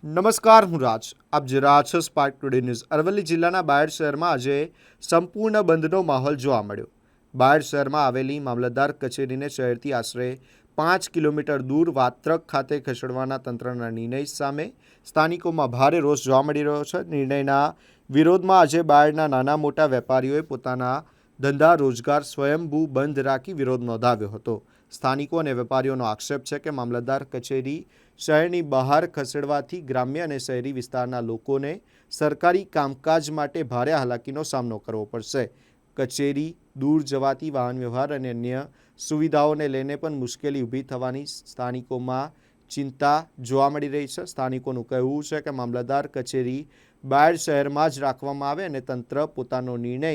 નમસ્કાર, હું રાજ. આપ જે રહ્યા છો સ્પાર્ક ટુડે ન્યૂઝ. અરવલ્લી જિલ્લાના બાયડ શહેરમાં આજે સંપૂર્ણ બંધનો માહોલ જોવા મળ્યો. બાયડ શહેરમાં આવેલી મામલતદાર કચેરીને શહેરથી આશરે 5 કિલોમીટર દૂર વાત્રક ખાતે ખસેડવાના તંત્રના નિર્ણય સામે સ્થાનિકોમાં ભારે રોષ જોવા મળી રહ્યો છે. નિર્ણયના વિરોધમાં આજે બાયડના નાના મોટા વેપારીઓએ પોતાના ધંધા રોજગાર સ્વયંભૂ બંધ રાખી વિરોધ નોંધાવ્યો હતો. સ્થાનિકો અને વેપારીઓનો આક્ષેપ છે કે મામલતદાર કચેરી શહેરની બહાર ખસેડવાથી ગ્રામ્ય અને શહેરી વિસ્તારના લોકોને સરકારી કામકાજ માટે ભારે હાલાકીનો સામનો કરવો પડશે. કચેરી દૂર જવાથી વાહન વ્યવહાર અને અન્ય સુવિધાઓને લઈને પણ મુશ્કેલી ઊભી થવાની સ્થાનિકોમાં ચિંતા જોવા મળી રહી છે. સ્થાનિકોનું કહેવું છે કે મામલતદાર કચેરી બાયડ શહેરમાં જ રાખવામાં આવે અને તંત્ર પોતાનો નિર્ણય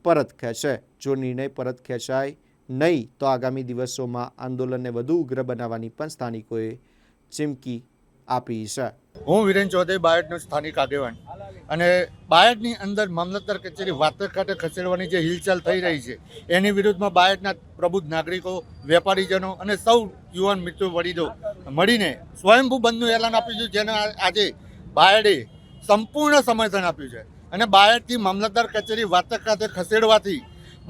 પરત ખેંચે. જો નિર્ણય પરત ખેંચાય નહીં તો આગામી દિવસોમાં આંદોલનને વધુ ઉગ્ર બનાવવાની પણ સ્થાનિકોએ ચીમકી આપી છે. હું વિરેન ચૌધરી, બાયડનો સ્થાનિક આગેવાન, અને બાયડની અંદર મામલતદાર કચેરી વાત્રક ખાતે ખસેડવાની જે હિલચાલ થઈ રહી છે એની વિરુદ્ધમાં બાયડના પ્રબુદ્ધ નાગરિકો, વેપારીજનો અને સૌ યુવાન મિત્રો વડીલો મળીને સ્વયંભૂ બંધનું એલાન આપ્યું છે, જેને આજે બાયડે સંપૂર્ણ સમર્થન આપ્યું છે. અને બાયડથી મામલતદાર કચેરી વાત્રક ખાતે ખસેડવાથી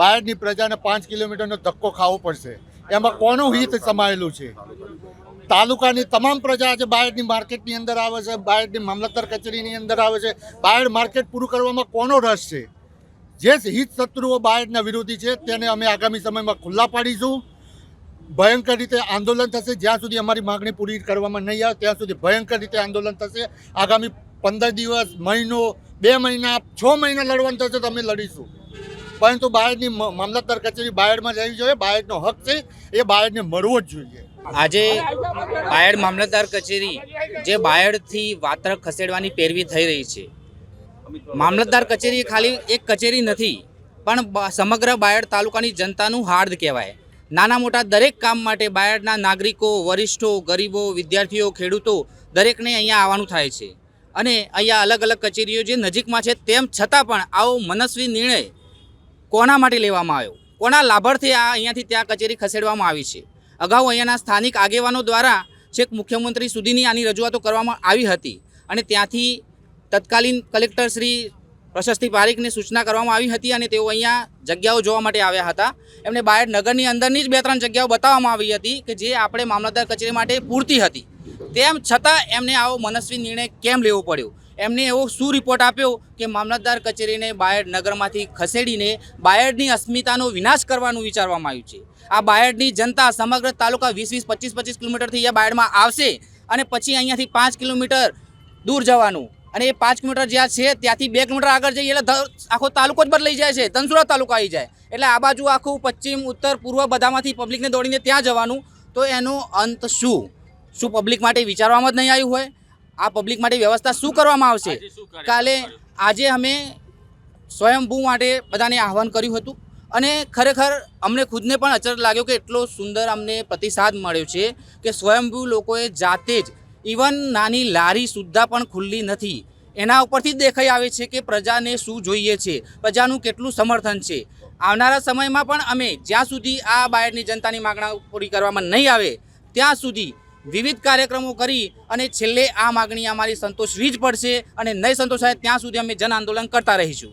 બાયડની પ્રજાને 5 કિલોમીટરનો ધક્કો ખાવો પડશે. એમાં કોનું હિત સમાયેલું છે? તાલુકાની તમામ પ્રજા આજે બાયડની માર્કેટની અંદર આવે છે, બાયડની મામલતદાર કચેરીની અંદર આવે છે. બાયડ માર્કેટ પૂરું કરવામાં કોનો રસ છે? જે હિત શત્રુઓ બાયડના વિરોધી છે તેને અમે આગામી સમયમાં ખુલ્લા પાડીશું. ભયંકર રીતે આંદોલન થશે. જ્યાં સુધી અમારી માગણી પૂરી કરવામાં નહીં આવે ત્યાં સુધી ભયંકર રીતે આંદોલન થશે. આગામી 15 દિવસ, મહિનો, 2 મહિના, 6 મહિના લડવાનું થશે તો અમે લડીશું. પરંતુ બાયડની મામલતદાર કચેરી બાયડમાં જ આવી જોઈએ. બાયડનો હક છે, એ બાયડને મળવો જ જોઈએ. આજે બાયડ મામલતદાર કચેરી જે બાયડથી વાત્રક ખસેડવાની પેરવી થઈ રહી છે. મામલતદાર કચેરી ખાલી એક કચેરી નથી, પણ સમગ્ર બાયડ તાલુકાની જનતાનું હાર્દ કહેવાય. નાના મોટા દરેક કામ માટે બાયડના નાગરિકો, વરિષ્ઠો, ગરીબો, વિદ્યાર્થીઓ, ખેડૂતો દરેકને અહીંયા આવવાનું થાય છે. અને અહીંયા અલગ અલગ કચેરીઓ જે નજીકમાં છે તેમ છતાં પણ આવો મનસ્વી નિર્ણય કોના માટે લેવામાં આવ્યો? કોના લાભાર્થે આ અહીંયાથી ત્યાં કચેરી ખસેડવામાં આવી છે? અગાઉ અહીંયાના સ્થાનિક આગેવાનો દ્વારા છેક મુખ્યમંત્રી સુધીની આની રજૂઆતો કરવામાં આવી હતી અને ત્યાંથી તત્કાલીન કલેક્ટર શ્રી પ્રશસ્તિ પારીખને સૂચના કરવામાં આવી હતી અને તેઓ અહીંયા જગ્યાઓ જોવા માટે આવ્યા હતા. એમને બાયડ નગરની અંદરની જ 2-3 જગ્યાઓ બતાવવામાં આવી હતી કે જે આપણે મામલતદાર કચેરી માટે પૂરતી હતી. તેમ છતાં એમને આવો મનસ્વી નિર્ણય કેમ લેવો પડ્યો? એમને એવો શું રિપોર્ટ આપ્યો કે મામલતદાર કચેરીને બાયડ નગરમાંથી ખસેડીને બાયડની અસ્મિતાનો વિનાશ કરવાનું વિચારવામાં આવ્યું છે. આ બાયડની જનતા સમગ્ર તાલુકા 20-20, 25-25 કિલોમીટરથી અહીંયા બાયડમાં આવશે અને પછી અહીંયાથી 5 કિલોમીટર દૂર જવાનું, અને એ 5 કિલોમીટર જ્યાં છે ત્યાંથી 2 કિલોમીટર આગળ જઈએ એટલે આખો તાલુકો જ બદલાઈ જાય છે. ધનસુરા તાલુકો આવી જાય એટલે આ બાજુ આખું પશ્ચિમ, ઉત્તર, પૂર્વ બધામાંથી પબ્લિકને દોડીને ત્યાં જવાનું. તો એનો અંત શું? શું પબ્લિક માટે વિચારવામાં જ નહીં આવ્યું હોય? આ પબ્લિક માટે વ્યવસ્થા શું કરવામાં આવશે? આજે અમે સ્વયંભૂ માટે બધાને આહવાન કર્યું હતું અને ખરેખર અમને ખુદને પણ અચરજ લાગ્યો કે એટલો સુંદર અમને પ્રતિસાદ મળ્યો છે કે સ્વયંભૂ લોકોએ જાતે જ ઇવન નાની લારી સુદ્ધા પણ ખુલ્લી નથી. એના ઉપરથી જ દેખાઈ આવે છે કે પ્રજાને શું જોઈએ છે, પ્રજાનું કેટલું સમર્થન છે. આવનારા સમયમાં પણ અમે જ્યાં સુધી આ બાયડની જનતાની માગણા પૂરી કરવામાં નહીં આવે ત્યાં સુધી વિવિધ કાર્યક્રમો કરી અને છેલ્લે આ માગણી અમારી સંતોષવી જ પડશે અને નહીં સંતોષાય ત્યાં સુધી અમે જન આંદોલન કરતા રહીશું.